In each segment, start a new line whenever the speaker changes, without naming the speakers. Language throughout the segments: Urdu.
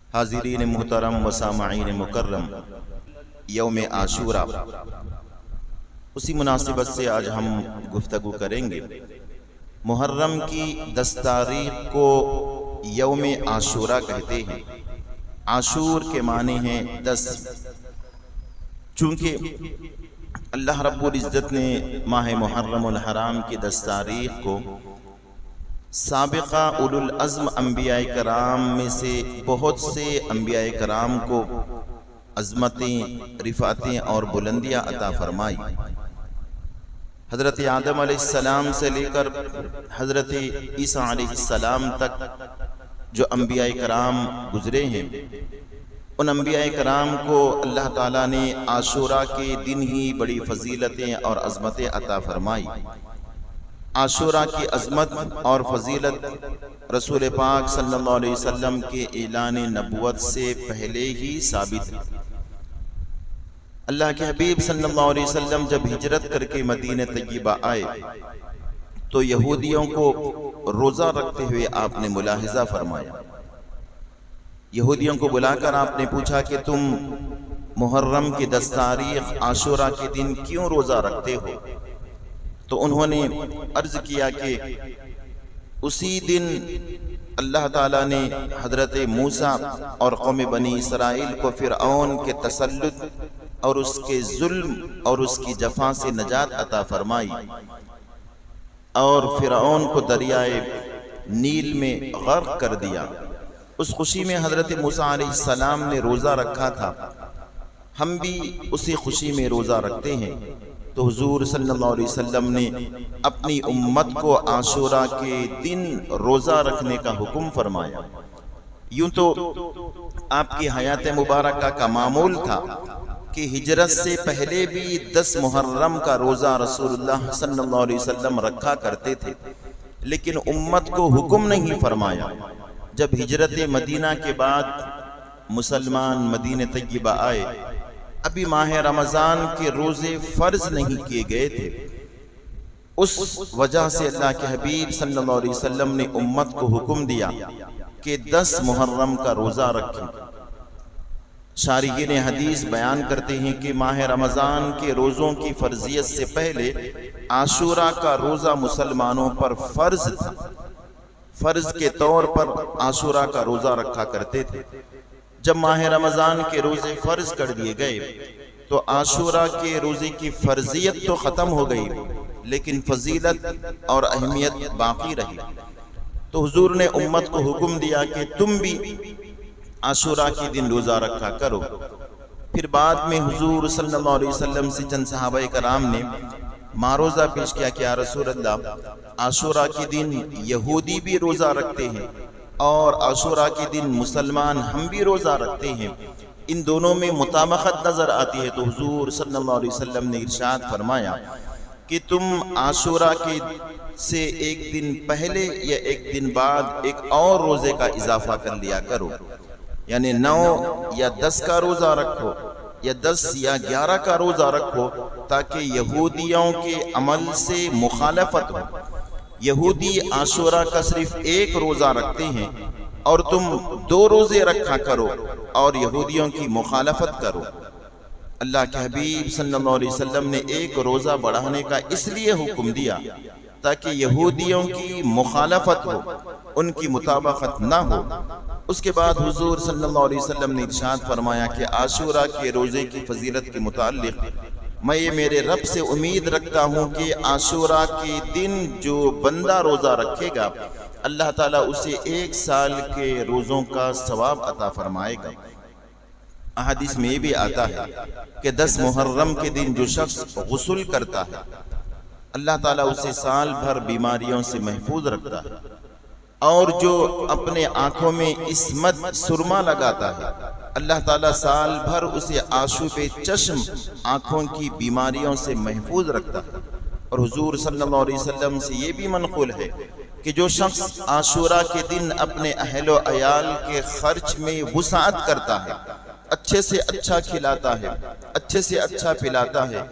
حاضرین محترم و سامعین مکرم، یوم عاشورہ، اسی مناسبت سے آج ہم گفتگو کریں گے۔ محرم کی 10 تاریخ کو یوم عاشورہ کہتے ہیں۔ عاشور کے معنی ہیں 10۔ چونکہ اللہ رب العزت نے ماہ محرم الحرام کی 10 تاریخ کو سابقہ اولو العزم انبیاء کرام میں سے بہت سے انبیاء کرام کو عظمتیں، رفعتیں اور بلندیاں عطا فرمائی۔ حضرت آدم علیہ السلام سے لے کر حضرت عیسیٰ علیہ السلام تک جو انبیاء کرام گزرے ہیں، ان انبیاء کرام کو اللہ تعالیٰ نے عاشورہ کے دن ہی بڑی فضیلتیں اور عظمتیں عطا فرمائی۔ عاشورہ کی عظمت اور فضیلت رسول پاک صلی اللہ علیہ وسلم کے اعلان نبوت سے پہلے ہی ثابت ہے۔ اللہ کے حبیب صلی اللہ علیہ وسلم جب ہجرت کر کے مدینہ طیبہ آئے تو یہودیوں کو روزہ رکھتے ہوئے آپ نے ملاحظہ فرمایا۔ یہودیوں کو بلا کر آپ نے پوچھا کہ تم محرم کی 10 تاریخ عاشورہ کے دن کیوں روزہ رکھتے ہو؟ تو انہوں نے عرض کیا کہ اسی دن اللہ تعالیٰ نے حضرت موسیٰ اور قوم بنی اسرائیل کو فرعون کے تسلط اور اس کے ظلم اور اس کی جفا سے نجات عطا فرمائی، اور فرعون کو دریائے نیل میں غرق کر دیا۔ اس خوشی میں حضرت موسیٰ علیہ السلام نے روزہ رکھا تھا، ہم بھی اسی خوشی میں روزہ رکھتے ہیں۔ تو حضور صلی اللہ علیہ وسلم نے اپنی امت کو عاشورہ کے دن روزہ رکھنے کا حکم فرمایا۔ یوں تو آپ کی حیات مبارکہ کا معمول تھا کہ ہجرت سے پہلے بھی 10 محرم کا روزہ رسول اللہ صلی اللہ علیہ وسلم رکھا کرتے تھے، لیکن امت کو حکم نہیں فرمایا۔ جب ہجرت مدینہ کے بعد مسلمان مدینہ طیبہ آئے، ابھی ماہ رمضان کے روزے فرض نہیں کیے گئے تھے، اس وجہ سے اللہ کے حبیب صلی اللہ علیہ وسلم نے امت کو حکم دیا کہ 10 محرم کا روزہ رکھیں۔ شارحین حدیث بیان کرتے ہیں کہ ماہ رمضان کے روزوں کی فرضیت سے پہلے عاشورہ کا روزہ مسلمانوں پر فرض تھا۔ فرض کے طور پر عاشورہ کا روزہ رکھا کرتے تھے۔ جب ماہ رمضان کے روزے فرض کر دیے گئے تو عاشورہ کے روزے کی فرضیت تو ختم ہو گئی، لیکن فضیلت اور اہمیت باقی رہی۔ تو حضور نے امت کو حکم دیا کہ تم بھی عاشورہ کے دن روزہ رکھا کرو۔ پھر بعد میں حضور صلی اللہ علیہ وسلم سے چند صحابہ کرام نے معروضہ پیش کیا کہ یا رسول اللہ، عاشورہ کے دن یہودی بھی روزہ رکھتے ہیں اور عاشورہ کے دن مسلمان ہم بھی روزہ رکھتے ہیں، ان دونوں میں مطابقت نظر آتی ہے۔ تو حضور صلی اللہ علیہ وسلم نے ارشاد فرمایا کہ تم عاشورہ کے سے ایک دن پہلے یا ایک دن بعد ایک اور روزے کا اضافہ کر لیا کرو، یعنی 9 یا 10 کا روزہ رکھو یا 10 یا 11 کا روزہ رکھو، تاکہ یہودیوں کے عمل سے مخالفت ہو۔ یہودی عاشورہ کا صرف ایک روزہ رکھتے ہیں اور تم 2 روزے رکھا کرو اور یہودیوں کی مخالفت کرو۔ اللہ کے حبیب صلی اللہ علیہ وسلم نے ایک روزہ بڑھانے کا اس لیے حکم دیا تاکہ یہودیوں کی مخالفت ہو، ان کی مطابقت نہ ہو۔ اس کے بعد حضور صلی اللہ علیہ وسلم نے ارشاد فرمایا کہ عاشورہ کے روزے کی فضیلت کے متعلق میں یہ میرے رب سے امید رکھتا ہوں کہ عاشورہ کے دن جو بندہ روزہ رکھے گا، اللہ تعالیٰ اسے 1 سال کے روزوں کا ثواب عطا فرمائے گا۔ احادیث میں یہ بھی آتا ہے کہ 10 محرم کے دن جو شخص غسل کرتا ہے، اللہ تعالیٰ اسے سال بھر بیماریوں سے محفوظ رکھتا ہے، اور جو اپنے آنکھوں میں عصمت سرما لگاتا ہے، اللہ تعالیٰ سال بھر اسے آشوب چشم آنکھوں کی بیماریوں سے محفوظ رکھتا ہے۔ اور حضور صلی اللہ علیہ وسلم سے یہ بھی منقول ہے کہ جو شخص عاشورہ کے دن اپنے اہل و عیال کے خرچ میں وسعت کرتا ہے، اچھے سے اچھا کھلاتا ہے، اچھے سے اچھا پلاتا ہے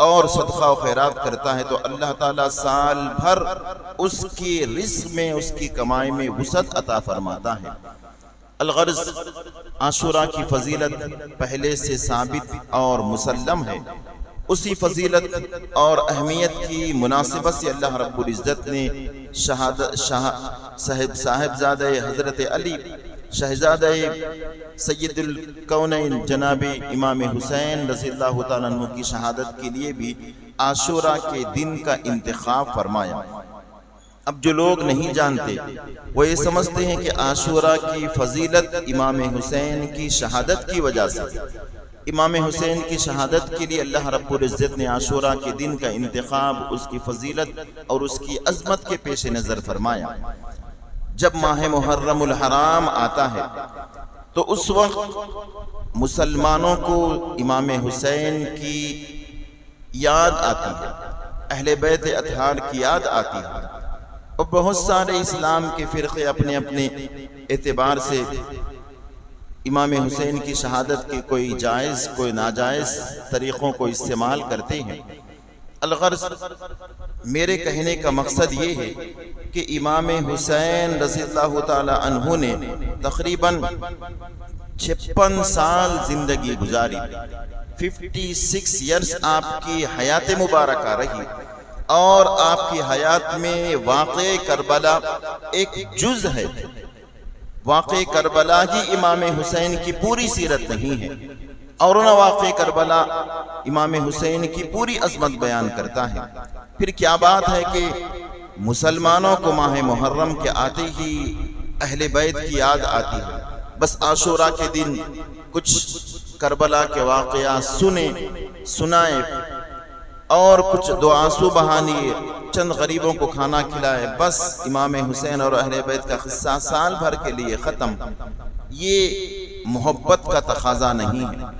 اور صدقہ و خیرات کرتا ہے، تو اللہ تعالیٰ سال بھر اس کی رزق میں، اس کی کمائی میں وسعت عطا فرماتا ہے۔ الغرض عاشوراء کی فضیلت پہلے سے ثابت اور مسلم ہے، اسی فضیلت اور اہمیت کی مناسبت سے اللہ رب العزت نے صاحبزادہ حضرت علی شہزادہ سید الکونین جناب امام حسین رضی اللہ تعالیٰ عنہ کی شہادت کے لیے بھی عاشوراء کے دن کا انتخاب فرمایا۔ اب جو لوگ نہیں جانتے وہ یہ سمجھتے ہیں کہ عاشوراء کی فضیلت امام حسین کی شہادت کی وجہ سے، امام حسین کی شہادت کے لیے اللہ رب العزت نے عاشوراء کے دن کا انتخاب اس کی فضیلت اور اس کی عظمت کے پیش نظر فرمایا۔ جب ماہ محرم الحرام آتا ہے تو اس وقت مسلمانوں کو امام حسین کی یاد آتی ہے، اہل بیت اطہار کی یاد آتی ہے، اور بہت سارے اسلام کے فرقے اپنے اپنے اعتبار سے امام حسین کی شہادت کے کوئی جائز کوئی ناجائز طریقوں کو استعمال کرتے ہیں۔ الغرض میرے کہنے کا مقصد یہ ہے کہ امام حسین رضی اللہ تعالی عنہ نے تقریباً 56 سال زندگی گزاری، 56 ایئرز آپ کی حیات مبارکہ رہی، اور آپ کی حیات میں واقع کربلا ایک جز ہے۔ واقع کربلا ہی امام حسین کی پوری سیرت نہیں ہے، اور نہ واقع کربلا امام حسین کی پوری عظمت بیان کرتا ہے۔ پھر کیا بات ہے کہ مسلمانوں کو ماہ محرم کے آتے ہی اہل بیت کی یاد آتی ہے، بس عاشوراء کے دن کچھ کربلا کے واقعات سنائے اور کچھ دو آنسو بہانی، چند غریبوں کو کھانا کھلائے، بس امام حسین اور اہل بیت کا قصہ سال بھر کے لیے ختم۔ یہ محبت کا تقاضا نہیں ہے،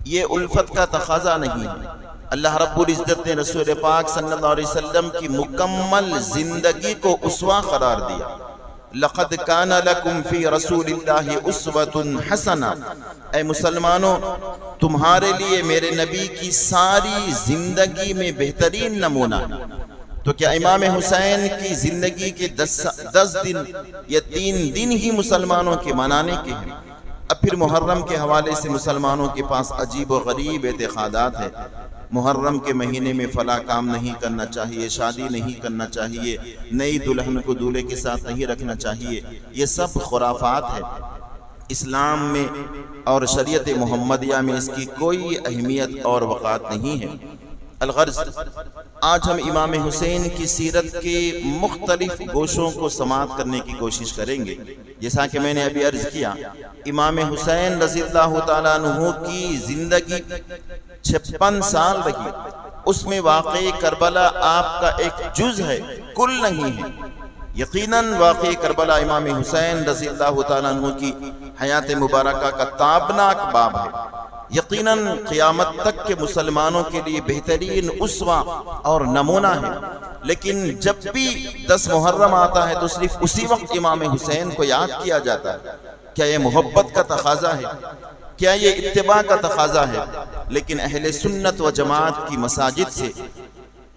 یہ الفت کا تقاضا نہیں ہے۔ اللہ رب العزت نے رسول پاک صلی اللہ علیہ وسلم کی مکمل زندگی کو اسوہ قرار دیا۔ لقد کان لکم فی رسول اللہ اسوۃ حسنہ، اے مسلمانوں تمہارے لیے میرے نبی کی ساری زندگی میں بہترین نمونہ ہے۔ تو کیا امام حسین کی زندگی کے 10 دن یا 3 دن ہی مسلمانوں کے منانے کے ہیں؟ اب پھر محرم کے حوالے سے مسلمانوں کے پاس عجیب و غریب اعتقادات ہیں۔ محرم کے مہینے میں فلاں کام نہیں کرنا چاہیے، شادی نہیں کرنا چاہیے، نئی دلہن کو دولہے کے ساتھ نہیں رکھنا چاہیے، یہ سب خرافات ہے۔ اسلام میں اور شریعت محمدیہ میں اس کی کوئی اہمیت اور وقعت نہیں ہے۔ الغرض آج ہم امام حسین کی سیرت کے مختلف گوشوں کو سماعت کرنے کی کوشش کریں گے۔ جیسا کہ میں نے ابھی عرض کیا، امام حسین رضی اللہ تعالیٰ عنہ کی زندگی 56 سال رہی، اس میں واقع کربلا آپ کا ایک جز ہے، کل نہیں ہے۔ یقیناً واقع کربلا امام حسین رضی اللہ تعالیٰ عنہ کی حیات مبارکہ کا تابناک باب ہے۔ یقیناً قیامت تک کے مسلمانوں کے لیے بہترین اسوہ اور نمونہ ہے، لیکن جب بھی 10 محرم آتا ہے تو صرف اسی وقت امام حسین کو یاد کیا جاتا ہے۔ کیا یہ محبت کا تقاضا ہے؟ کیا یہ اتباع کا تقاضا ہے؟ لیکن اہل سنت و جماعت کی مساجد سے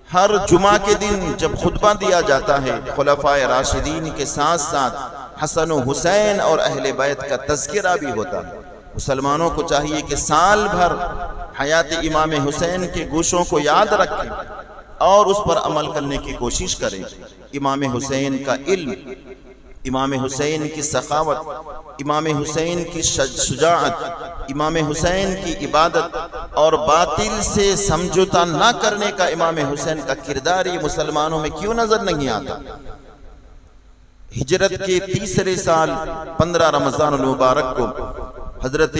ہر جمعہ کے دن جب خطبہ دیا جاتا ہے، خلفائے راشدین کے ساتھ ساتھ حسن و حسین اور اہل بیت کا تذکرہ بھی ہوتا ہے۔ مسلمانوں کو چاہیے کہ سال بھر حیات امام حسین کے گوشوں کو یاد رکھیں اور اس پر عمل کرنے کی کوشش کریں۔ امام حسین کا علم، امام حسین کی سخاوت، امام حسین کی شجاعت، امام حسین کی عبادت اور باطل سے سمجھوتا نہ کرنے کا امام حسین کا کردار یہ مسلمانوں میں کیوں نظر نہیں آتا؟ ہجرت کے 3 سال 15 رمضان المبارک کو حضرت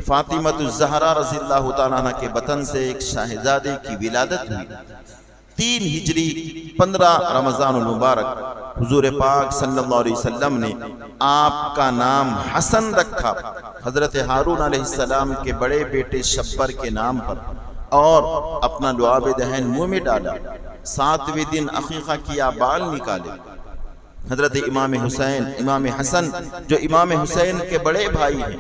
فاطمہ الزہرا رضی اللہ تعالیٰ عنہ کے بطن سے ایک شہزادے کی ولادت ہوئی۔ 3 ہجری 15 رمضان المبارک حضور پاک صلی اللہ علیہ وسلم نے آپ کا نام حسن رکھا، حضرت ہارون علیہ السلام کے بڑے بیٹے شبر کے نام پر، اور اپنا لعاب دہن منہ میں ڈالا۔ 7ویں دن عقیقہ کیا، بال نکالے۔ حضرت امام حسین، امام حسن جو امام حسین کے بڑے بھائی ہیں،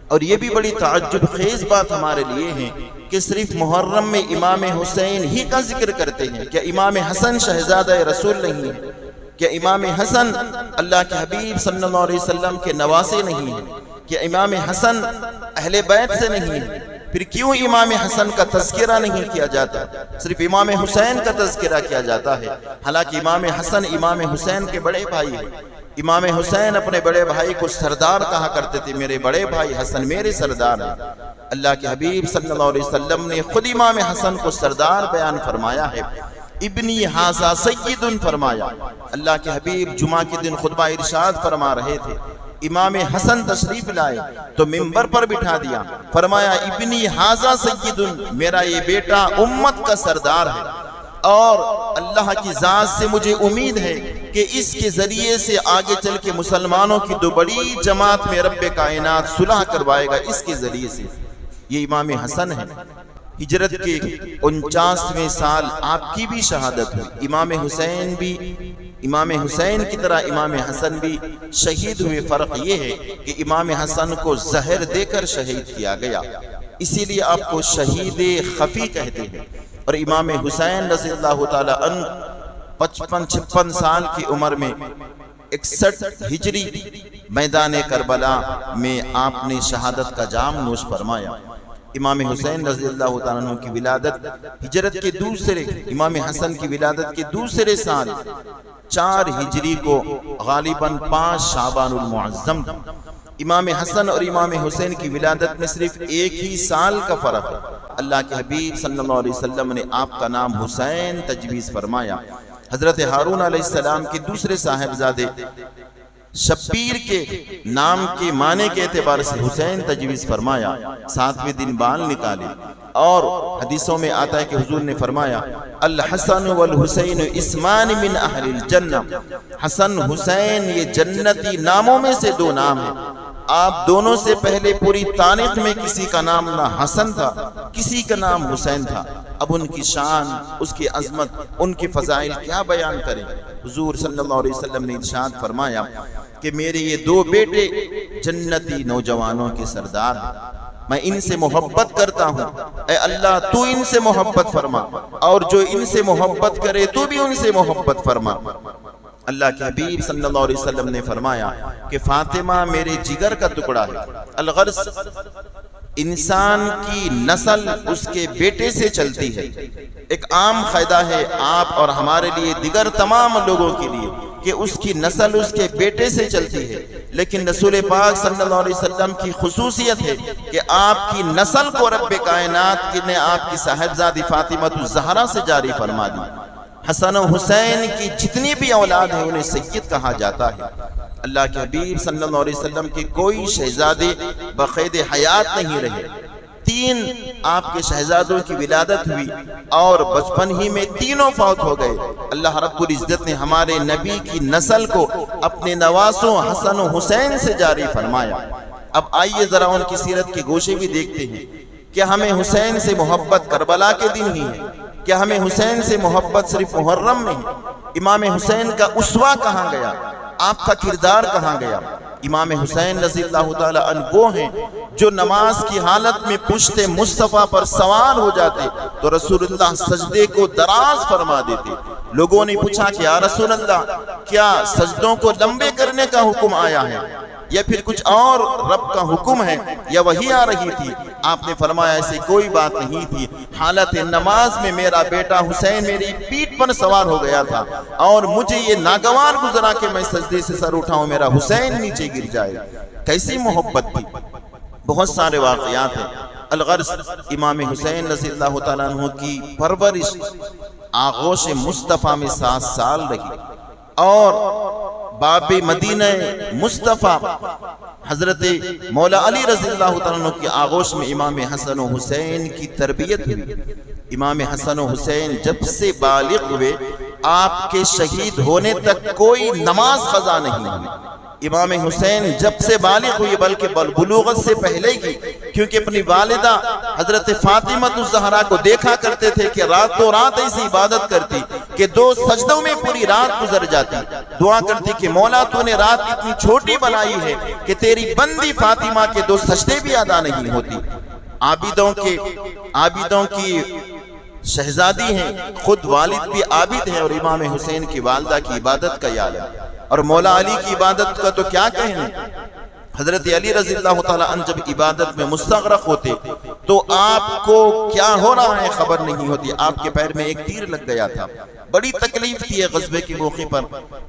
اور یہ بھی بڑی تعجب خیز بات ہمارے لیے ہے کہ صرف محرم میں امام حسین ہی کا ذکر کرتے ہیں، کیا امام حسن شہزادہ رسول نہیں ہے؟ کہ امام حسن اللہ کے حبیب صلی اللہ علیہ وسلم کے نواسے نہیں ہیں؟ کہ امام حسن اہل بیت سے نہیں ہیں؟ پھر کیوں امام حسن کا تذکرہ نہیں کیا جاتا، صرف امام حسین کا تذکرہ کیا جاتا ہے؟ حالانکہ امام حسن امام حسین کے بڑے بھائی ہیں۔ امام حسین اپنے بڑے بھائی کو سردار کہا کرتے تھے، میرے بڑے بھائی حسن میرے سردار ہیں۔ اللہ کے حبیب صلی اللہ علیہ وسلم نے خود امام حسن کو سردار بیان فرمایا ہے، ابنی ھذا سید فرمایا۔ اللہ کے حبیب جمعہ کے دن خطبہ ارشاد فرما رہے تھے، امام حسن تشریف لائے تو منبر پر بٹھا دیا، فرمایا ابنی ھذا سید، میرا یہ بیٹا امت کا سردار ہے، اور اللہ کی ذات سے مجھے امید ہے کہ اس کے ذریعے سے آگے چل کے مسلمانوں کی دو بڑی جماعت میں رب کائنات صلح کروائے گا اس کے ذریعے سے۔ یہ امام حسن ہے۔ ہجرت کے 49ویں سال آپ کی بھی شہادت ہوئی۔ امام حسین کی طرح امام حسن بھی شہید ہوئے۔ فرق یہ ہے کہ امام حسن کو زہر دے کر شہید کیا گیا، اسی لیے آپ کو شہید خفی کہتے ہیں۔ اور امام حسین رضی اللہ تعالی عنہ 55-56 سال کی عمر میں 61 ہجری میدان کربلا میں آپ نے شہادت کا جام نوش فرمایا۔ امام حسین رضی اللہ تعالیٰ عنہ کی ولادت ہجرت کے دوسرے، امام حسن کی ولادت کے دوسرے سال 4 ہجری کو غالباً 5 شعبان المعظم۔ امام حسن اور امام حسین کی ولادت میں صرف ایک ہی سال کا فرق ہے۔ اللہ کے حبیب صلی اللہ علیہ وسلم نے آپ کا نام حسین تجویز فرمایا۔ حضرت ہارون علیہ السلام کے دوسرے صاحبزادے شبیر کے نام کے معنی کے اعتبار سے حسین تجویز فرمایا، 7ویں دن بال نکالے۔ اور حدیثوں میں آتا ہے کہ حضور نے فرمایا الحسن والحسین اسمان من اہل الجنہ، حسن حسین یہ جنتی ناموں میں سے 2 نام ہیں۔ آپ دونوں سے پہلے پوری تاریخ میں کسی کا نام نہ حسن تھا، کسی کا نام حسین تھا۔ اب ان کی شان، اس کی عظمت، ان کی فضائل کیا بیان کریں۔ حضور صلی اللہ علیہ وسلم نے ارشاد فرمایا کہ میرے یہ 2 بیٹے جنتی نوجوانوں کے سردار ہیں، میں ان سے محبت کرتا ہوں، اے اللہ تو ان سے محبت فرما، اور جو ان سے محبت کرے تو بھی ان سے محبت فرما۔ اللہ کے حبیب صلی اللہ علیہ وسلم نے فرمایا کہ فاطمہ میرے جگر کا ٹکڑا ہے۔ الغرض انسان کی نسل اس کے بیٹے سے چلتی ہے۔ ایک عام قاعدہ ہے آپ اور ہمارے لیے، دیگر تمام لوگوں کے لیے، کہ اس کی نسل اس کے بیٹے سے چلتی ہے، لیکن رسول پاک صلی اللہ علیہ وسلم کی خصوصیت ہے کہ آپ کی نسل کو رب کائنات نے آپ کی صاحبزادی فاطمہ الزہرا سے جاری فرما دی۔ حسن و حسین کی جتنی بھی اولاد ہیں انہیں سید کہا جاتا ہے۔ اللہ کے حبیب صلی اللہ علیہ وسلم کے کوئی شہزادے بقید حیات نہیں رہے، 3 آپ کے شہزادوں کی ولادت ہوئی اور بچپن ہی میں تینوں فوت ہو گئے۔ اللہ رب العزت نے ہمارے نبی کی نسل کو اپنے نواسوں حسن و حسین سے جاری فرمایا۔ اب آئیے ذرا ان کی سیرت کے گوشے بھی دیکھتے ہیں۔ کیا ہمیں حسین سے محبت کربلا کے دن ہی ہے؟ کیا ہمیں حسین سے محبت صرف محرم میں ہے؟ امام حسین کا اسوہ کہاں گیا؟ آپ کا کردار کہاں گیا؟ امام حسین رضی اللہ تعالی عنہ وہ ہیں جو نماز کی حالت میں پشت مصطفیٰ پر سوار ہو جاتے تو رسول اللہ سجدے کو دراز فرما دیتے۔ لوگوں نے پوچھا کہ یا رسول اللہ کیا سجدوں کو لمبے کرنے کا حکم آیا ہے یا پھر کچھ اور رب کا حکم ہے یا وحی آ رہی تھی؟ آپ نے فرمایا ایسی کوئی بات نہیں تھی، حالت نماز میں میرا بیٹا حسین میری پیٹھ پر سوار ہو گیا تھا اور مجھے یہ ناگوار گزرا کہ میں سجدے سے سر اٹھاؤں میرا حسین نیچے گر جائے۔ کیسی محبت تھی۔ بہت سارے واقعات ہیں۔ الغرض امام حسین رضی اللہ تعالیٰ عنہ کی پرورش آغوش مصطفیٰ میں 7 سال رہی اور باب مدینہ مصطفیٰ حضرت مولا علی رضی اللہ تعالیٰ عنہ کی آغوش میں امام حسن و حسین کی تربیت ہوئی۔ امام حسن و حسین جب سے بالغ ہوئے آپ کے شہید ہونے تک کوئی نماز قضا نہیں ہوئی۔ امام حسین جب سے بالغ ہوئی بلکہ بلوغت سے پہلے کی، کیونکہ اپنی والدہ حضرت فاطمہ الزہرا کو دیکھا کرتے تھے کہ راتوں رات ایسی عبادت کرتی کہ 2 سجدوں میں پوری رات گزر جاتی۔ دعا کرتی کہ مولا تو نے رات اتنی چھوٹی بنائی ہے کہ تیری بندی فاطمہ کے 2 سجدے بھی ادا نہیں ہوتی۔ عابدوں کی شہزادی ہیں، خود والد بھی عابد ہیں، اور امام حسین کی والدہ کی عبادت کا یہ عالم، اور مولا علی کی عبادت کا تو کیا کہنے۔ حضرت علی رضی اللہ تعالیٰ عنہ جب عبادت میں مستغرق ہوتے تو آپ کو کیا ہو رہا ہے خبر نہیں ہوتی۔ آپ کے پیر میں ایک تیر لگ گیا تھا، بڑی تکلیف تھی ہے غزوے کے موقع پر،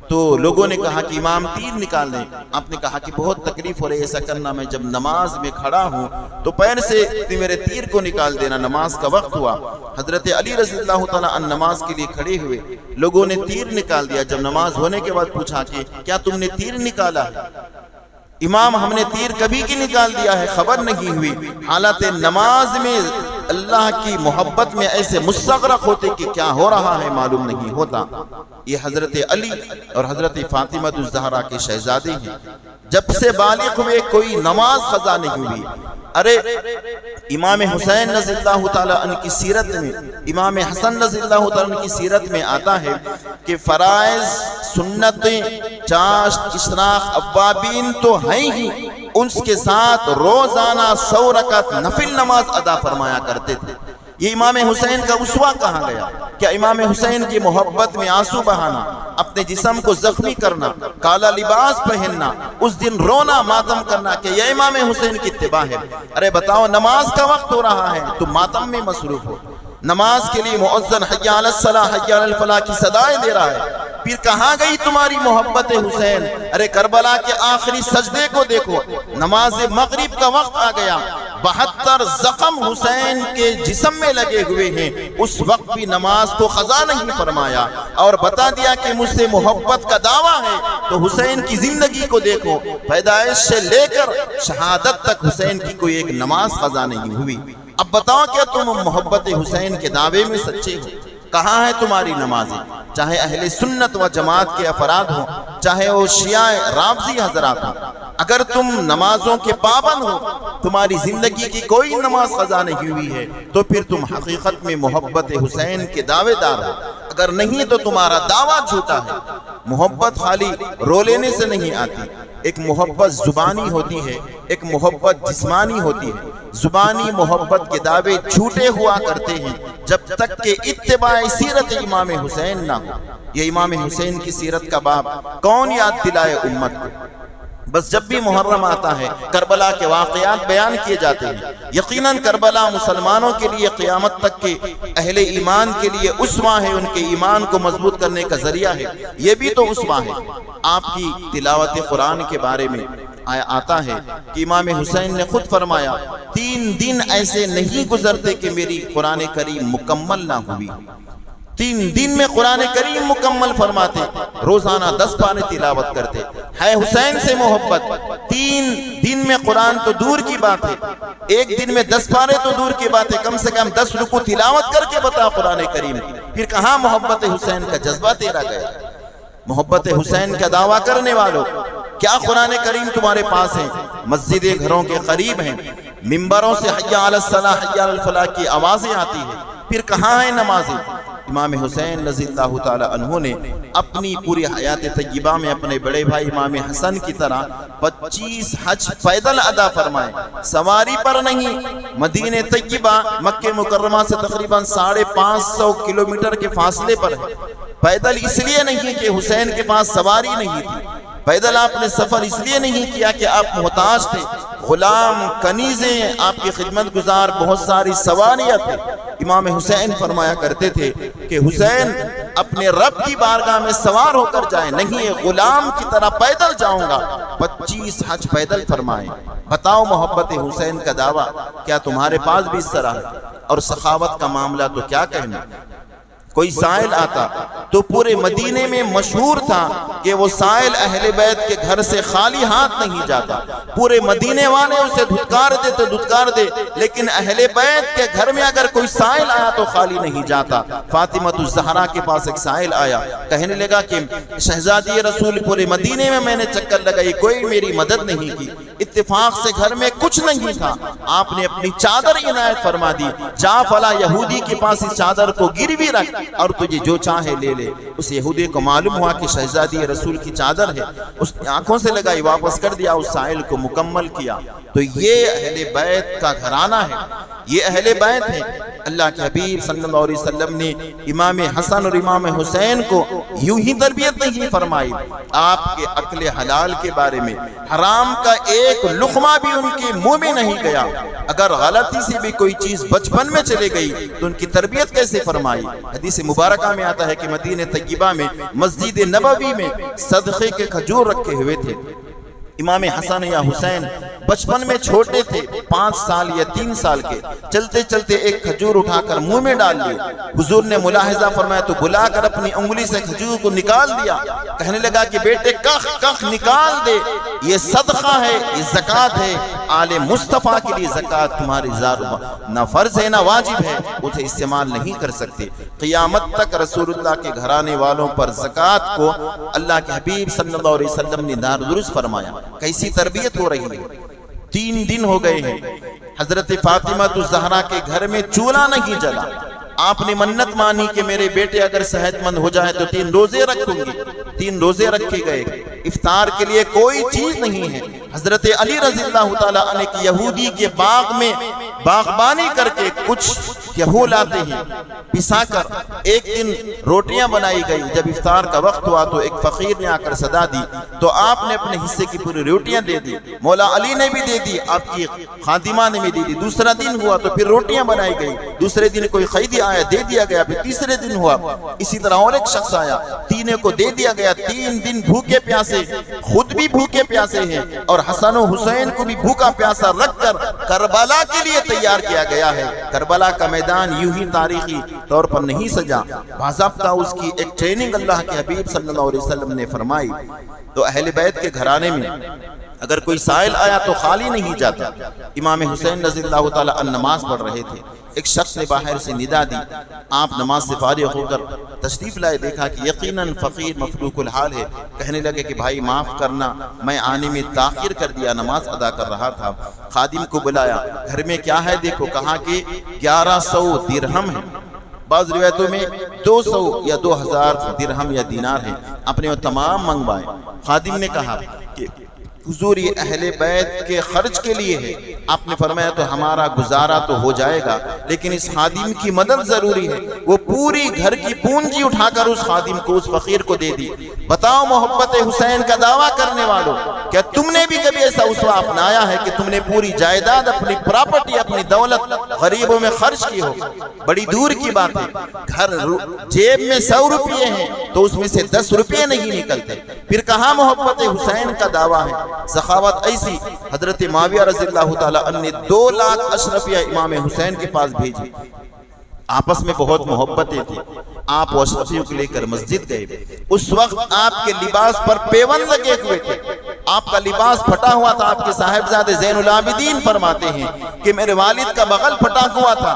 تو لوگوں نے کہا کہ امام تیر نکال دیں۔ آپ نے کہا کہ بہت تکلیف ہو رہی ہے، ایسا کرنا میں جب نماز میں کھڑا ہوں تو پیر سے میرے تیر کو نکال دینا، نماز کا وقت ہوا۔ حضرت علی رضی اللہ تعالیٰ عنہ نماز کے لیے کھڑے ہوئے، لوگوں نے تیر نکال دیا۔ جب نماز ہونے کے بعد پوچھا کہ کیا تم نے تیر نکالا ہے؟ امام ہم نے تیر کبھی کی نکال دیا ہے، خبر نہیں ہوئی۔ حالت نماز میں اللہ کی محبت میں ایسے مستغرق ہوتے کہ کیا ہو رہا ہے معلوم نہیں ہوتا۔ یہ حضرت علی اور حضرت فاطمہ الزہرا کے شہزادے ہیں، جب سے بالغ ہوئے کوئی نماز قضا نہیں ہوئی۔ ارے امام حسین رضی اللہ تعالیٰ عنہ کی سیرت میں، امام حسن رضی اللہ تعالیٰ عنہ کی سیرت میں آتا ہے کہ فرائض، سنتیں، چاشت، اشراق، اوابین تو ہیں ہی، اس کے ساتھ روزانہ 100 رکعت نفل نماز ادا فرمایا کرتے تھے۔ یہ امام حسین کا اسوہ کہا گیا۔ کیا امام حسین کی محبت میں آنسو بہانا، اپنے جسم کو زخمی کرنا، کالا لباس پہننا، اس دن رونا ماتم کرنا کہ یہ امام حسین کی اتباع ہے؟ ارے بتاؤ، نماز کا وقت ہو رہا ہے تو ماتم میں مصروف ہو، نماز کے لیے مؤذن حی علی الصلاۃ حی علی الفلاح کی صدائیں دے رہا ہے، پھر کہاں گئی تمہاری محبت حسین؟ ارے کربلا کے آخری سجدے کو دیکھو، نماز مغرب کا وقت آ گیا، 72 زخم حسین کے جسم میں لگے ہوئے ہیں، اس وقت بھی نماز کو قضا نہیں فرمایا، اور بتا دیا کہ مجھ سے محبت کا دعویٰ ہے۔ تو حسین کی زندگی کو دیکھو، پیدائش سے لے کر شہادت تک حسین کی کوئی ایک نماز قضا نہیں ہوئی۔ اب بتاؤ کیا تم محبت حسین کے دعوے میں سچے ہو؟ کہاں ہے تمہاری نمازیں؟ چاہے اہل سنت و جماعت کے افراد ہوں، چاہے وہ شیعہ رافضی حضرات ہوں، اگر تم نمازوں کے پابند ہو، تمہاری زندگی کی کوئی نماز قضا نہیں ہوئی ہے، تو پھر تم حقیقت میں محبت حسین کے دعوے دار ہو، اگر نہیں تو تمہارا دعویٰ جھوٹا ہے۔ محبت خالی رو لینے سے نہیں آتی، ایک محبت زبانی ہوتی ہے، ایک محبت جسمانی ہوتی ہے۔ زبانی محبت کے دعوے جھوٹے ہوا کرتے ہیں جب تک کہ اتباع سیرت امام حسین نہ ہو۔ یہ امام حسین کی سیرت کا باب کون یاد دلائے امت کو؟ بس جب بھی محرم آتا ہے کربلا کے واقعات بیان کیے جاتے ہیں۔ یقیناً کربلا مسلمانوں کے لیے قیامت تک کے اہل ایمان کے لیے اسوہ ہے، ان کے ایمان کو مضبوط کرنے کا ذریعہ ہے۔ یہ بھی تو اسوہ ہے۔ آپ کی تلاوت قرآن کے بارے میں آتا ہے کہ امام حسین نے خود فرمایا 3 دن ایسے نہیں گزرتے کہ میری قرآن کریم مکمل نہ ہوئی۔ 3 دن میں قرآن کریم مکمل فرماتے، روزانہ 10 پارے تلاوت کرتے۔ ہے حسین سے محبت، 3 دن میں قرآن تو دور کی بات ہے، ایک دن میں 10 پارے تو دور کی بات ہے، کم سے کم 10 رکوع تلاوت کر کے بتا قرآن کریم۔ پھر کہاں محبت حسین کا جذبہ تیرا گیا؟ محبت حسین کا دعویٰ کرنے والوں، کیا قرآن کریم تمہارے پاس ہے؟ مسجد گھروں کے قریب ہیں، ممبروں سے حی علی الصلاۃ حی علی الفلاح کی آوازیں آتی ہیں، پھر کہاں ہیں نمازیں؟ امام حسین رضی اللہ تعالی عنہ نے اپنی پوری حیات طیبہ میں اپنے بڑے بھائی امام حسن کی طرح 25 حج پیدل ادا فرمائے، سواری پر نہیں۔ مدینہ طیبہ مکہ مکرمہ سے تقریباً 550 کلومیٹر کے فاصلے پر ہے۔ پیدل اس لیے نہیں کہ حسین کے پاس سواری نہیں تھی، پیدل آپ نے سفر اس لیے نہیں کیا کہ آپ محتاج تھے، غلام، کنیزیں آپ کی خدمت گزار، بہت ساری سواریاں تھے۔ امام حسین فرمایا کرتے تھے کہ حسین اپنے رب کی بارگاہ میں سوار ہو کر جائیں، نہیں غلام کی طرح پیدل جاؤں گا۔ 25 حج پیدل فرمائیں۔ بتاؤ محبت حسین کا دعویٰ کیا تمہارے پاس بھی اس طرح ہے؟ اور سخاوت کا معاملہ تو کیا کہنا۔ کوئی سائل آتا تو پورے مدینے میں مشہور تھا کہ وہ سائل اہل بیت کے گھر سے خالی ہاتھ نہیں جاتا، پورے مدینے والے اسے دھتکار دے، لیکن اہل بیت کے گھر میں اگر کوئی سائل آیا تو خالی نہیں جاتا۔ فاطمہ الزہرا کے پاس ایک سائل آیا، کہنے لگا کہ شہزادی رسول پورے مدینے میں نے چکر لگائی، کوئی میری مدد نہیں کی، اتفاق سے گھر میں کچھ نہیں تھا، آپ نے اپنی چادر عنایت فرما دی، جا فلاں یہودی کے پاس اس چادر کو گروی رکھ اور تجھے جو چاہے لے لے۔ اس یہودی کو معلوم ہوا کہ شہزادی رسول کی چادر ہے، اس نے آنکھوں سے لگائی، واپس کر دیا، اس سائل کو مکمل کیا۔ تو یہ اہل بیت کا گھرانہ ہے۔ یہ اہل بیت ہیں۔ اللہ کے حبیب صلی اللہ علیہ وسلم نے امام حسن اور امام حسین کو یوں ہی تربیت نہیں فرمائی، آپ کے اکل حلال کے بارے میں حرام کا ایک لقمہ بھی ان کے منہ میں نہیں گیا۔ اگر غلطی سے بھی کوئی چیز بچپن میں چلے گئی تو ان کی تربیت کیسے فرمائی؟ حدیث مبارکہ میں آتا ہے کہ مدینہ طیبہ میں مسجد نبوی میں صدقے کے کھجور رکھے ہوئے تھے۔ امام حسن یا حسین بچپن میں چھوٹے تھے، 5 سال یا 3 سال کے، چلتے چلتے ایک کھجور اٹھا کر منہ میں ڈال لی۔ حضور نے ملاحظہ فرمایا تو بلا کر اپنی انگلی سے کھجور کو نکال دیا، کہنے لگا کہ بیٹے کخ کخ نکال دے، یہ صدقہ ہے، یہ زکوٰۃ ہے، آل مصطفیٰ کے لیے زکوٰۃ تمہاری نہ فرض ہے نہ واجب ہے، اسے استعمال نہیں کر سکتے۔ قیامت تک رسول اللہ کے گھرانے والوں پر زکوٰۃ کو اللہ کے حبیب صلی اللہ علیہ وسلم نے درست فرمایا۔ کیسی تربیت ہو رہی ہے؟ 3 دن ہو گئے ہیں حضرت فاطمہ الزہرا کے گھر میں چولہا نہیں جلا۔ آپ نے منت مانی کہ میرے بیٹے اگر صحت مند ہو جائے تو 3 روزے رکھوں گی۔ 3 روزے رکھے گئے، افطار کے لیے کوئی چیز نہیں ہے۔ حضرت علی رضی اللہ تعالیٰ عنہ کی یہودی کے باغ میں باغبانی کر کے کچھ گیہوں لاتے ہیں پسا کر، ایک دن روٹیاں بنائی گئی۔ جب افطار کا وقت ہوا تو ایک فقیر نے آ کر صدا دی تو آپ نے اپنے حصے کی پوری روٹیاں دے دی، مولا علی نے بھی دے دی، آپ کی خادمہ نے بھی دے دی۔ دوسرا دن ہوا تو پھر روٹیاں بنائی گئی، دوسرے دن کوئی قیدی آیا دے دیا گیا، پھر تیسرے دن ہوا اسی طرح اور ایک شخص آیا، تینوں کو دے دیا گیا۔ 3 دن بھوکے پیاسے، خود بھی بھوکے پیاسے ہیں اور حسن و حسین کو بھی بھوکا پیاسا رکھ کر کربلا کے لیے تیار کیا گیا ہے۔ کربلا کا میدان یوں ہی تاریخی طور پر نہیں سجا، باضابطہ اس کی ایک ٹریننگ اللہ کے حبیب صلی اللہ علیہ وسلم نے فرمائی۔ تو اہل بیت کے گھرانے میں اگر کوئی سائل آیا تو خالی نہیں جاتا۔ امام حسین رضی اللہ تعالیٰ عنہ نماز پڑھ رہے تھے، ایک شخص نے باہر سے ندا دی، آپ نماز سے فارغ ہو کر تشریف لائے، دیکھا کہ یقیناً فقیر مفلوک الحال ہے، کہنے لگے کہ بھائی معاف کرنا، میں آنے میں تاخیر کر دیا، نماز ادا کر رہا تھا۔ خادم کو بلایا، گھر میں کیا ہے دیکھو، کہا کہ 1100 درہم ہے، بعض روایتوں میں 200 یا 2000 درہم یا دینار ہے، اپنے وہ تمام منگوائے۔ خادم نے کہا کہ حضور یہ اہل بیت کے خرچ کے لیے ہے۔ آپ نے فرمایا تو ہمارا گزارا تو ہو جائے گا، لیکن اس خادم کی مدد ضروری ہے۔ وہ پوری گھر کی پونجی اٹھا کر اس خادم کو، اس فقیر کو دے دی۔ بتاؤ محبت حسین کا دعویٰ کرنے والوں، کیا تم نے بھی کبھی ایسا اسوہ اپنایا ہے کہ تم نے پوری جائیداد، اپنی پراپرٹی، اپنی دولت غریبوں میں خرچ کی ہو؟ بڑی دور کی بات ہے۔ گھر جیب میں 100 روپے ہیں تو اس میں سے 10 روپے نہیں نکلتے، پھر کہاں محبت حسین کا دعویٰ ہے؟ سخاوت ایسی، حضرت معاویہ رضی اللہ تعالیٰ عنہ نے 2 لاکھ اشرفیہ امام حسین کے پاس بھیجی۔ آپس میں بہت محبتیں تھیں، آپ اشرفیوں کو لے کر مسجد گئے۔ اس وقت آپ کے لباس پر پیوند لگے ہوئے تھے، آپ کا لباس پھٹا ہوا تھا۔ آپ کے صاحبزادے زین العابدین فرماتے ہیں کہ میرے والد کا بغل پھٹا ہوا تھا۔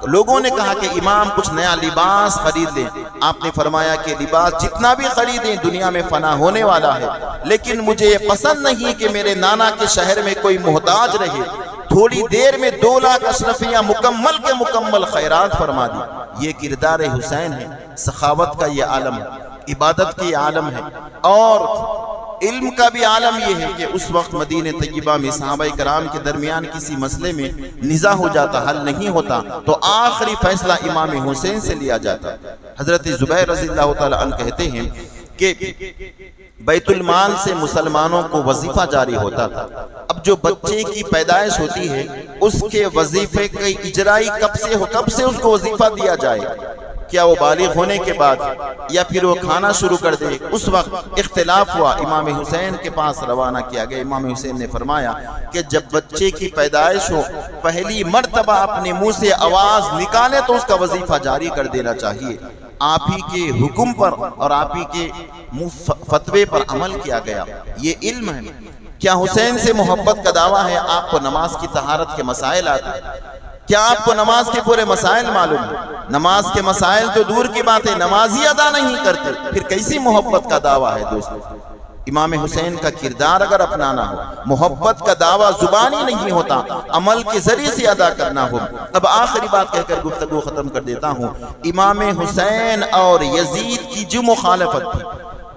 لوگوں نے کہا کہ امام کچھ نیا لباس خرید لیں۔ آپ نے فرمایا کہ لباس جتنا بھی خریدیں دنیا میں فنا ہونے والا ہے، لیکن مجھے یہ پسند نہیں کہ میرے نانا کے شہر میں کوئی محتاج رہے۔ تھوڑی دیر میں 2 لاکھ اشرفیہ مکمل کے مکمل خیرات فرما دی۔ یہ کردار حسین ہے، سخاوت کا یہ عالم ہے، عبادت کی عالم ہے، اور علم کا بھی عالم یہ ہے کہ اس وقت مدینہ طیبہ میں صحابہ کرام کے درمیان کسی مسئلے میں نزاع ہو جاتا، حل نہیں ہوتا، تو آخری فیصلہ امام حسین سے لیا جاتا۔ حضرت زبیر رضی اللہ تعالیٰ عنہ کہتے ہیں کہ بیت المال سے مسلمانوں کو وظیفہ جاری ہوتا تھا۔ اب جو بچے کی پیدائش ہوتی ہے اس کے وظیفے کی اجرائی کب سے اس کو وظیفہ دیا جائے، کیا وہ بالغ ہونے کے بعد یا پھر وہ کھانا شروع کر دے؟ اس وقت اختلاف ہوا، امام حسین کے پاس روانہ کیا گیا۔ امام حسین نے فرمایا کہ جب بچے کی پیدائش ہو، پہلی مرتبہ اپنے منہ سے آواز نکالے تو اس کا وظیفہ جاری کر دینا چاہیے۔ آپ ہی کے حکم پر اور آپ ہی کے فتوے پر عمل کیا گیا، یہ علم ہے۔ کیا حسین سے محبت کا دعویٰ ہے؟ آپ کو نماز کی طہارت کے مسائل آتے ہیں؟ کیا آپ کو نماز کے پورے مسائل معلوم ہیں؟ نماز کے مسائل تو دور کی بات ہے، نمازی ادا نہیں کرتے، پھر کیسی محبت کا دعویٰ ہے دوستو؟ امام حسین کا کردار اگر اپنانا ہو، محبت کا دعویٰ زبانی نہیں ہوتا، عمل کے ذریعے سے ادا کرنا ہو۔ اب آخری بات کہہ کر گفتگو ختم کر دیتا ہوں۔ امام حسین اور یزید کی جو مخالفت تھی،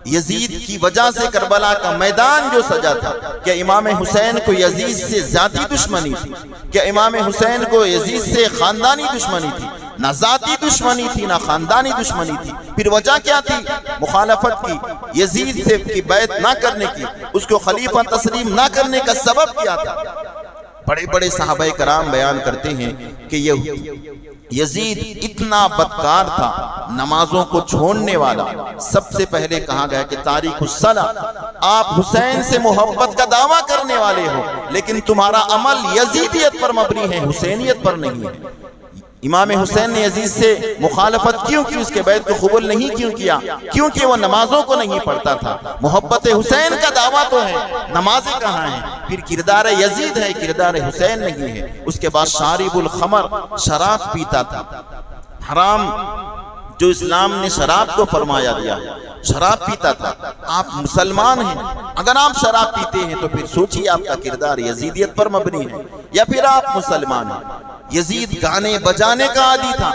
یزید کی وجہ سے کربلا کا میدان جو سجا تھا، کیا امام حسین کو یزید سے ذاتی دشمنی تھی؟ کیا امام حسین کو یزید سے خاندانی دشمنی تھی؟ نہ ذاتی دشمنی تھی، نہ خاندانی دشمنی تھی۔ پھر وجہ کیا تھی مخالفت کی، یزید سے کی بیعت نہ کرنے کی، اس کو خلیفہ تسلیم نہ کرنے کا سبب کیا تھا؟ بڑے بڑے صحابہ کرام بیان کرتے ہیں کہ یزید اتنا بدکار تھا، نمازوں کو چھوڑنے والا۔ سب سے پہلے کہا گیا کہ تاریخ الصلاۃ، آپ حسین سے محبت کا دعویٰ کرنے والے ہو لیکن تمہارا عمل یزیدیت پر مبنی ہے، حسینیت پر نہیں ہے۔ امام حسین نے یزید سے مخالفت کیوں کی، اس کے بیعت کو قبول نہیں کیوں کیا؟ کیونکہ وہ نمازوں کو نہیں پڑھتا تھا۔ محبت حسین کا دعویٰ تو ہے، نمازیں کہاں ہیں؟ پھر کردار یزید ہے، کردار حسین نہیں ہے۔ اس کے بعد شارب الخمر، شراب پیتا تھا، حرام جو اسلام نے شراب کو فرمایا دیا ہے، شراب پیتا تھا۔ آپ مسلمان ہیں، اگر آپ شراب پیتے ہیں تو پھر سوچیے آپ کا کردار یزیدیت پر مبنی ہے یا پھر آپ مسلمان ہیں۔ یزید گانے بجانے کا عادی تھا،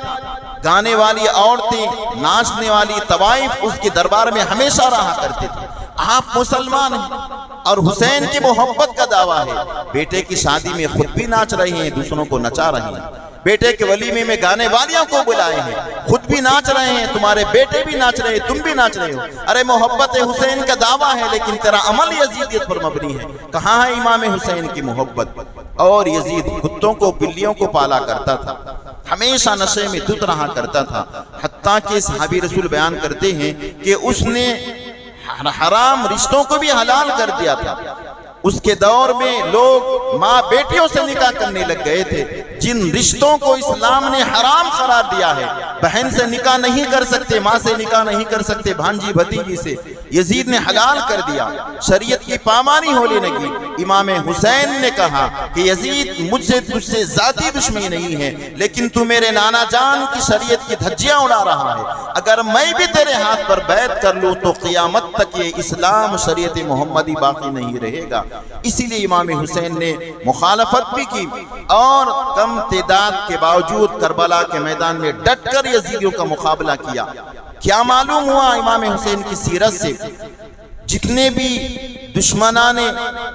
گانے والی عورتیں، ناچنے والی طوائف اس کے دربار میں ہمیشہ رہا کرتے تھے۔ آپ مسلمان ہیں اور حسین کی محبت کا دعویٰ ہے، بیٹے کی شادی میں خود بھی ناچ رہے ہیں، دوسروں کو نچا رہے ہیں، بیٹے کے ولیمے میں گانے والیوں کو بلائے ہیں، خود بھی ناچ رہے ہیں، تمہارے بیٹے بھی ناچ رہے ہیں، تم بھی ناچ رہے ہو۔ ارے محبت حسین کا دعویٰ ہے لیکن تیرا عمل یزیدیت پر مبنی ہے۔ کہاں ہے امام حسین کی محبت؟ اور یزید کتوں کو، بلیوں کو پالا کرتا تھا، ہمیشہ نشے میں دھت رہا کرتا تھا، حتیٰ کہ صحابی رسول بیان کرتے ہیں کہ اس نے حرام رشتوں کو بھی حلال کر دیا تھا۔ اس کے دور میں لوگ ماں بیٹیوں سے نکاح کرنے لگ گئے تھے، جن رشتوں کو اسلام نے حرام قرار دیا ہے۔ بہن سے نکاح نہیں کر سکتے، ماں سے نکاح نہیں کر سکتے، بھانجی بھتیجی سے، یزید نے حلال کر دیا، شریعت کی پامانی ہونے لگی۔ امام حسین نے کہا کہ یزید مجھ سے تجھ سے ذاتی دشمنی نہیں ہے لیکن تو میرے نانا جان کی شریعت کی دھجیاں اڑا رہا ہے، اگر میں بھی تیرے ہاتھ پر بیعت کر لوں تو قیامت تک یہ اسلام شریعت محمدی باقی نہیں رہے گا۔ اسی لیے امام حسین نے مخالفت بھی کی اور کم تعداد کے باوجود کربلا کے میدان میں ڈٹ کر یزیدیوں کا مقابلہ کیا۔ کیا معلوم ہوا امام حسین کی سیرت سے؟ جتنے بھی دشمنان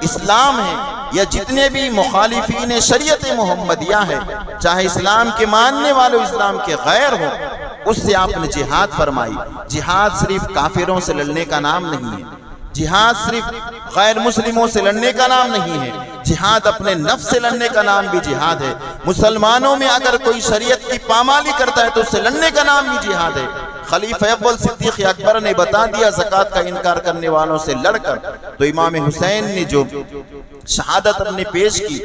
اسلام ہیں یا جتنے بھی مخالفین شریعت محمدیہ ہیں، چاہے اسلام کے ماننے والوں اسلام کے غیر ہوں، اس سے آپ نے جہاد فرمائی۔ جہاد صرف کافروں سے لڑنے کا نام نہیں ہے، جہاد صرف غیر مسلموں سے لڑنے کا نام نہیں ہے، جہاد اپنے نفس سے لڑنے کا نام بھی جہاد ہے۔ مسلمانوں میں اگر کوئی شریعت کی پامالی کرتا ہے تو اس سے لڑنے کا نام بھی جہاد ہے۔ خلیفہ اول صدیق اکبر نے بتا دیا زکوٰۃ کا انکار کرنے والوں سے لڑ کر، تو امام حسین نے جو شہادت اپنے پیش کی،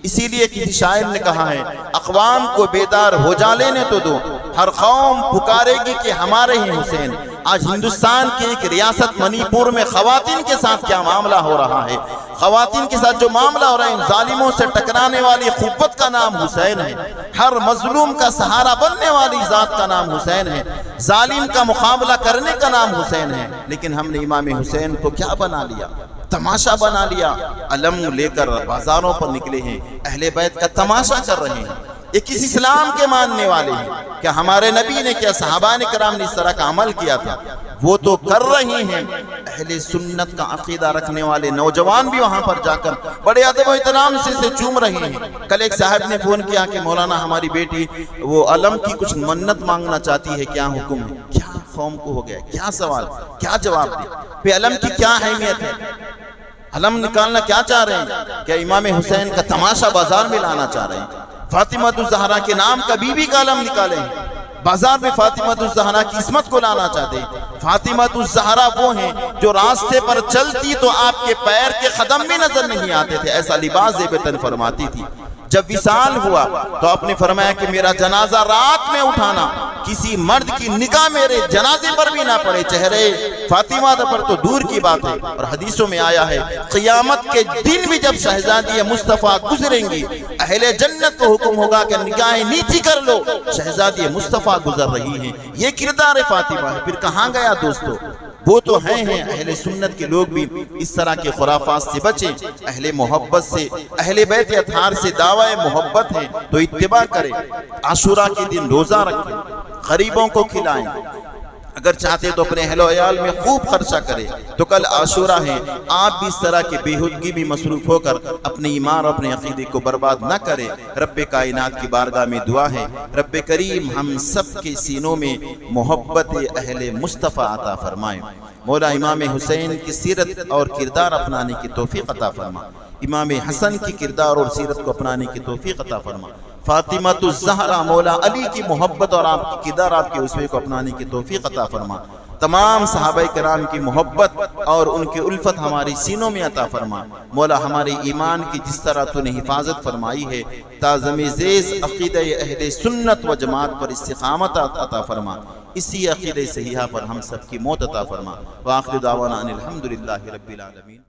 اسی لیے کسی شاعر نے کہا ہے اقوام کو بیدار ہو جا لینے تو دو، ہر قوم پکارے گی کہ ہمارے ہیں حسین۔ آج ہندوستان کی ایک ریاست منی پور میں خواتین کے ساتھ کیا معاملہ ہو رہا ہے، خواتین کے ساتھ جو معاملہ ہو رہا ہے، ان ظالموں سے ٹکرانے والی قوت کا نام حسین ہے، ہر مظلوم کا سہارا بننے والی ذات کا نام حسین ہے، ظالم کا مقابلہ کرنے کا نام حسین ہے۔ لیکن ہم نے امام حسین کو کیا بنا لیا؟ تماشا بنا لیا۔ علم لے کر بازاروں پر نکلے ہیں، اہل بیت کا تماشا کر رہے ہیں۔ یہ کس اسلام کے ماننے والے ہیں؟ کیا ہمارے نبی نے، کیا صحابہ کرام نے اس طرح کا عمل کیا تھا؟ وہ تو کر رہی ہیں۔ اہل سنت کا عقیدہ رکھنے والے نوجوان بھی وہاں پر جا کر بڑے ادب و احترام سے چوم رہے ہیں۔ کل ایک صاحب نے فون کیا کہ مولانا ہماری بیٹی وہ علم کی کچھ منت مانگنا چاہتی ہے، کیا حکم ہے؟ کیا قوم کو ہو گیا؟ کیا سوال، کیا جواب دے؟ پہ علم کی کیا اہمیت ہے؟ علم نکالنا کیا چاہ رہے ہیں؟ کیا امام حسین کا تماشا بازار میں لانا چاہ رہے ہیں؟ فاطمہ الزہرا کے نام کا بی بی کا علم نکالے ہیں، بازار میں فاطمہ الزہرا کی عصمت کو لانا چاہتے ہیں۔ فاطمہ الزہرا وہ ہیں جو راستے پر چلتی تو آپ کے پیر کے قدم بھی نظر نہیں آتے تھے، ایسا لباس زیبتن فرماتی تھی۔ جب وصال ہوا تو آپ نے فرمایا کہ میرا جنازہ رات میں اٹھانا، کسی مرد کی نگاہ میرے جنازے پر بھی نہ پڑے، چہرے فاطمہ پر تو دور کی بات ہے۔ اور حدیثوں میں آیا ہے قیامت کے دن بھی جب شہزادی مصطفیٰ گزریں گی، اہل جنت کو حکم ہوگا کہ نگاہیں نیچی کر لو، شہزادی مصطفیٰ گزر رہی ہیں۔ یہ کردار فاطمہ ہے۔ پھر کہاں گیا دوستو؟ وہ تو ہیں اہل سنت کے لوگ بھی اس طرح کے خرافات سے بچیں، اہل محبت سے، اہل بیت اطہار سے دعوی محبت ہے تو اتباع کریں، عاشوراء کے دن روزہ رکھیں، غریبوں کو کھلائیں، اگر چاہتے تو اپنے اہل و عیال میں خوب خرچہ کرے. تو کل عاشورہ ہے، آپ بھی اس طرح کی بےہودگی بھی مصروف ہو کر اپنے ایمان اور اپنے عقیدے کو برباد نہ کرے. رب کائنات کی بارگاہ میں دعا ہے، رب کریم ہم سب کے سینوں میں محبت اہل مصطفیٰ عطا فرمائے. مولا امام حسین کی سیرت اور کردار اپنانے کی توفیق عطا فرما. امام حسن کی کردار اور سیرت کو اپنانے کی توفیق عطا فرما. فاطمہ الزہرا مولا علی کی محبت اور آپ کی کردار، آپ کے اسوے کو اپنانے کی توفیق عطا فرما. تمام صحابہ کرام کی محبت اور ان کی الفت ہماری سینوں میں عطا فرما. مولا ہمارے ایمان کی جس طرح تو نے حفاظت فرمائی ہے، تعظیم زیز عقیدہ اہل سنت و جماعت پر استقامت عطا فرما. اسی عقیدہ صحیحہ پر ہم سب کی موت عطا فرما. وآخر دعوانا ان الحمدللہ رب العالمین.